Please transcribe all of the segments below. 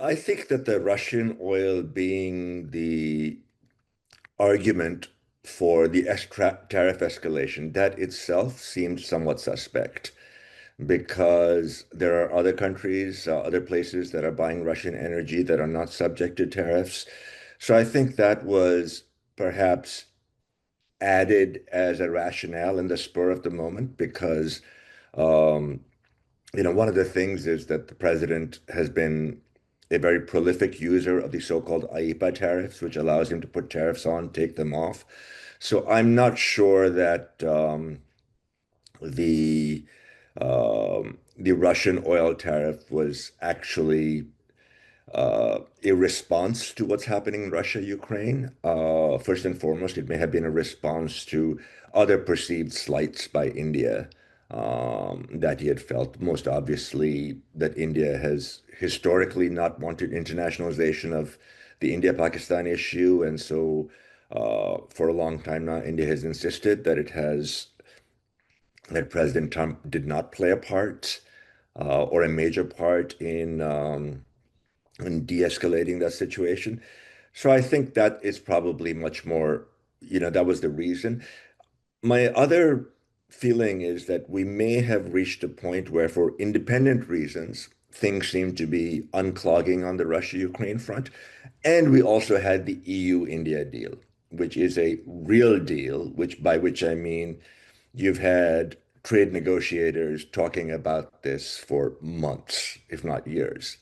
I think that the Russian oil being the argument for the tariff escalation, that itself seemed somewhat suspect because there are other countries, other places that are buying Russian energy that are not subject to tariffs. So I think that was perhaps added as a rationale in the spur of the moment because um, one of the things is that the president has been a very prolific user of the so-called IEEPA tariffs, which allows him to put tariffs on, take them off. So I'm not sure that the the Russian oil tariff was actually a response to what's happening in Russia, Ukraine. First and foremost, it may have been a response to other perceived slights by India that he had felt. Most obviously, that India has historically not wanted internationalization of the India-Pakistan issue, and so for a long time now, India has insisted that President Trump did not play a part or a major part in de-escalating that situation. So I think that is probably much more, that was the reason. My other feeling is that we may have reached a point where, for independent reasons, things seem to be unclogging on the Russia-Ukraine front. And we also had the EU-India deal, which is a real deal, by which I mean you've had trade negotiators talking about this for months, if not years.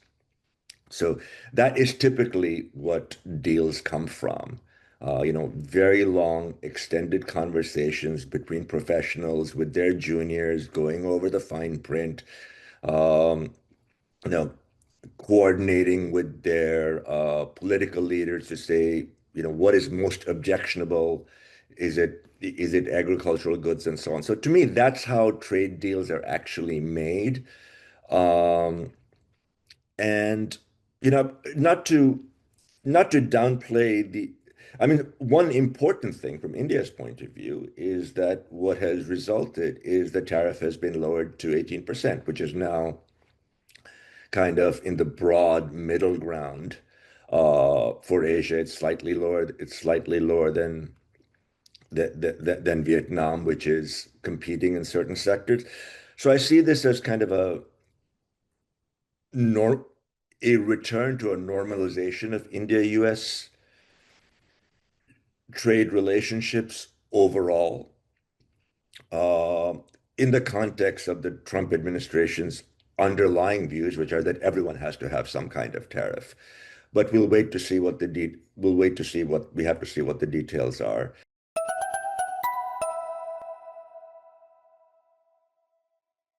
So that is typically what deals come from. Very long, extended conversations between professionals with their juniors, going over the fine print, um, you know, coordinating with their political leaders to say, what is most objectionable? Is it agricultural goods and so on? So to me, that's how trade deals are actually made. Um, and not to downplay I mean, one important thing from India's point of view is that what has resulted is the tariff has been lowered to 18%, which is now kind of in the broad middle ground. For Asia, it's slightly lower. It's slightly lower than Vietnam, which is competing in certain sectors. So I see this as kind of nor a return to a normalization of India-US trade relationships overall, uh, in the context of the Trump administration's underlying views, which are that everyone has to have some kind of tariff. But we'll wait to see what we have to see what the details are.